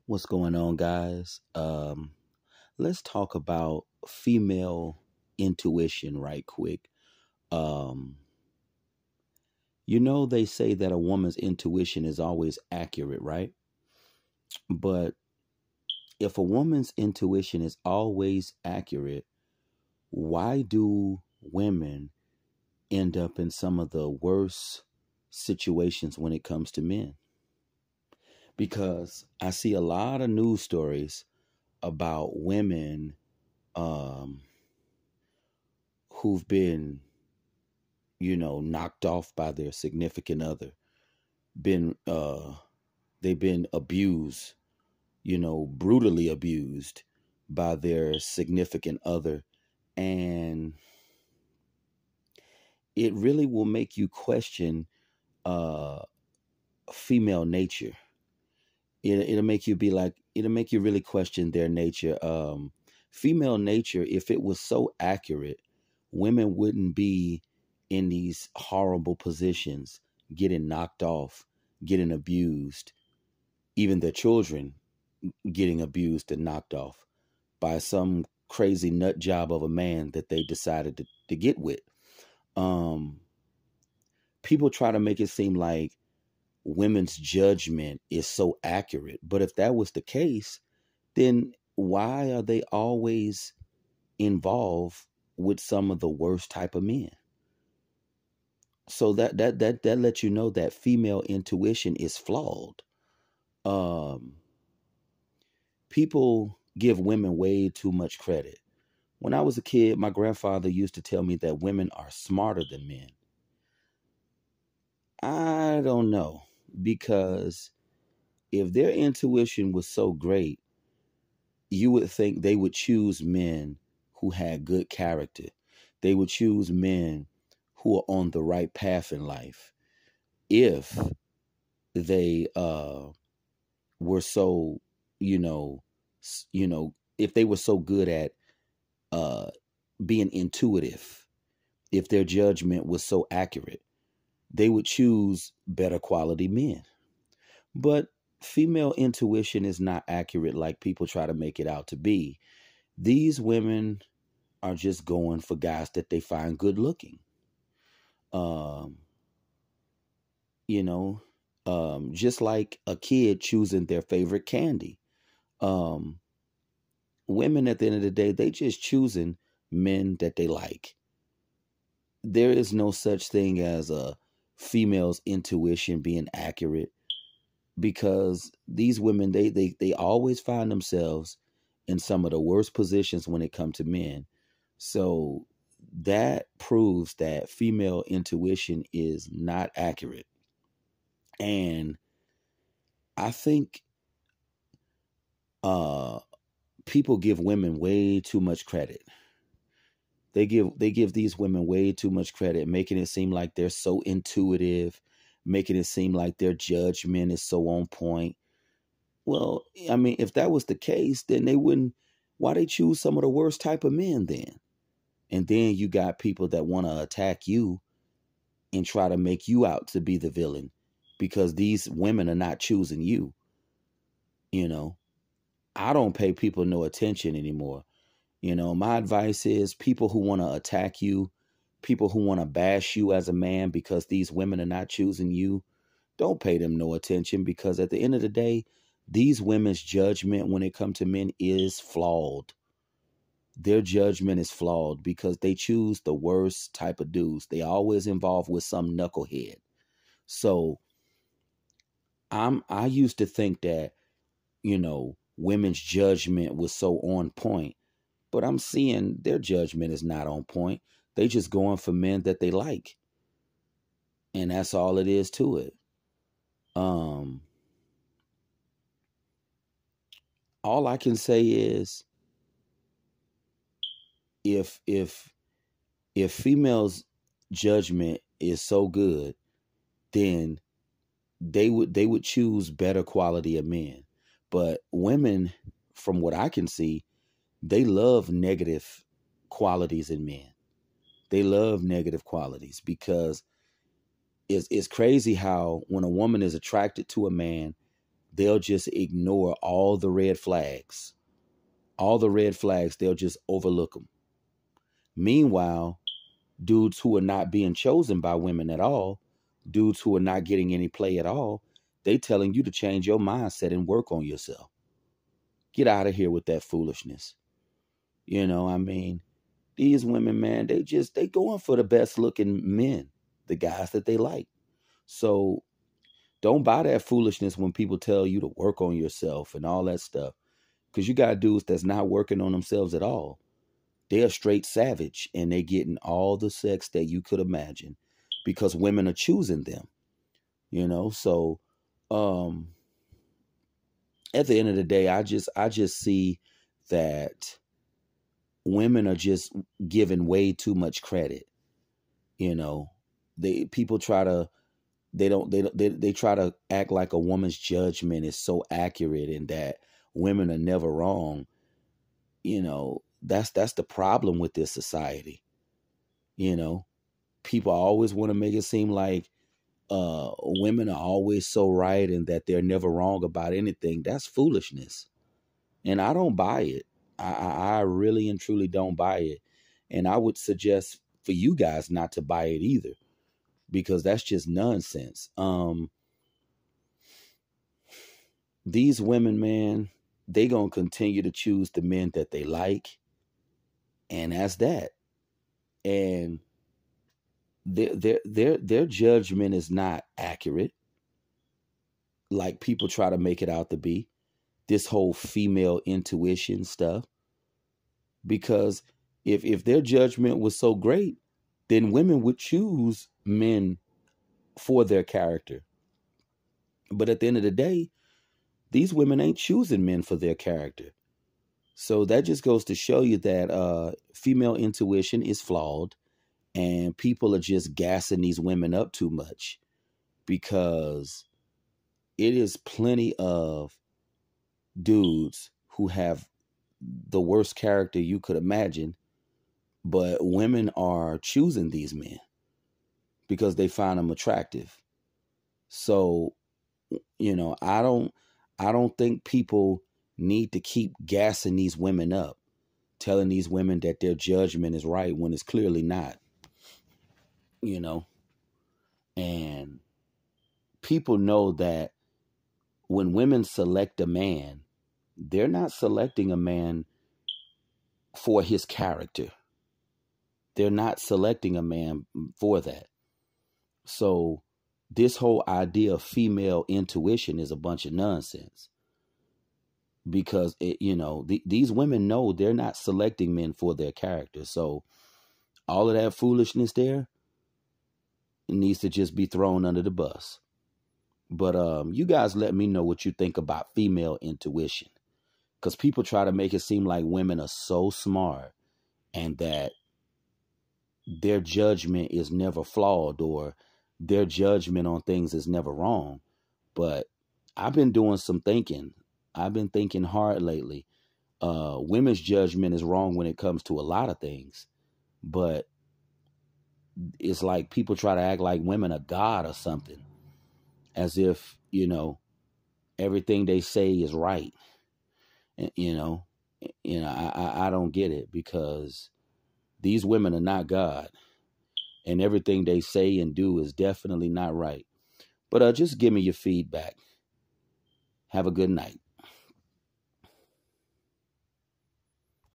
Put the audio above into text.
What's going on, guys? Let's talk about female intuition right quick. Um, they say that a woman's intuition is always accurate, right? But if a woman's intuition is always accurate, why do women end up in some of the worst situations when it comes to men? Because I see a lot of news stories about women um, who've been, knocked off by their significant other, they've been abused, brutally abused by their significant other. And it really will make you question uh, female nature. It'll make you be like, it'll make you really question their nature. Female nature, if it was so accurate, women wouldn't be in these horrible positions, getting knocked off, getting abused, even their children getting abused and knocked off by some crazy nut job of a man that they decided to get with. Um, People try to make it seem like women's judgment is so accurate. But if that was the case, then why are they always involved with some of the worst type of men? So that lets you know that female intuition is flawed. Um, People give women way too much credit. When I was a kid, my grandfather used to tell me that women are smarter than men. I don't know, because if their intuition was so great, you would think they would choose men who had good character. They would choose men who are on the right path in life. If they were so, you know, if they were so good at uh, being intuitive, if their judgment was so accurate, they would choose better quality men. But female intuition is not accurate like people try to make it out to be. These women are just going for guys that they find good looking. Um, you know, just like a kid choosing their favorite candy. Um, Women at the end of the day, they just choosing men that they like. There is no such thing as a female's intuition being accurate, because these women, they always find themselves in some of the worst positions when it comes to men. So that proves that female intuition is not accurate. And I think uh people give women way too much credit. They give these women way too much credit, making it seem like they're so intuitive, making it seem like their judgment is so on point. Well, I mean, if that was the case, then they wouldn't. Why they choose some of the worst type of men then? And then you got people that want to attack you and try to make you out to be the villain because these women are not choosing you. You know, I don't pay people no attention anymore. My advice is people who want to attack you, people who want to bash you as a man because these women are not choosing you, don't pay them no attention, because at the end of the day, these women's judgment when it comes to men is flawed. Their judgment is flawed because they choose the worst type of dudes. They always involved with some knucklehead. So I used to think that, women's judgment was so on point, but I'm seeing their judgment is not on point. They just going for men that they like. And that's all it is to it. Um, all I can say is if females' judgment is so good, then they would choose better quality of men. But women, from what I can see, they love negative qualities in men. They love negative qualities because it's crazy how when a woman is attracted to a man, they'll just ignore all the red flags. All the red flags, they'll just overlook them. Meanwhile, dudes who are not being chosen by women at all, dudes who are not getting any play at all, they telling you to change your mindset and work on yourself. Get out of here with that foolishness. You know, I mean, these women, man, they going for the best looking men, the guys that they like. So don't buy that foolishness when people tell you to work on yourself and all that stuff. Because you got dudes that's not working on themselves at all. They're straight savage and they getting all the sex that you could imagine because women are choosing them. You know, so at the end of the day, I just see that women are just given way too much credit. You know, people try to they try to act like a woman's judgment is so accurate and that women are never wrong. You know, that's the problem with this society. You know, people always want to make it seem like women are always so right and that they're never wrong about anything. That's foolishness. And I don't buy it. I really and truly don't buy it. And I would suggest for you guys not to buy it either, because that's just nonsense. These women, man, they gonna continue to choose the men that they like, and that's that. And their judgment is not accurate, like people try to make it out to be. This whole female intuition stuff, because if their judgment was so great, then women would choose men for their character. But at the end of the day, these women ain't choosing men for their character. So that just goes to show you that female intuition is flawed, and people are just gassing these women up too much, because it is plenty of dudes who have the worst character you could imagine, but women are choosing these men because they find them attractive. So, you know, I don't think people need to keep gassing these women up, telling these women that their judgment is right when it's clearly not. You know, and people know that when women select a man, they're not selecting a man for his character. They're not selecting a man for that. So this whole idea of female intuition is a bunch of nonsense, because these women know they're not selecting men for their character. So all of that foolishness there needs to just be thrown under the bus. But you guys let me know what you think about female intuition, because people try to make it seem like women are so smart and that their judgment is never flawed or their judgment on things is never wrong. But I've been doing some thinking. I've been thinking hard lately. Women's judgment is wrong when it comes to a lot of things, but it's like people try to act like women are God or something, as if, everything they say is right. And, I don't get it, because these women are not God, and everything they say and do is definitely not right. But just give me your feedback. Have a good night.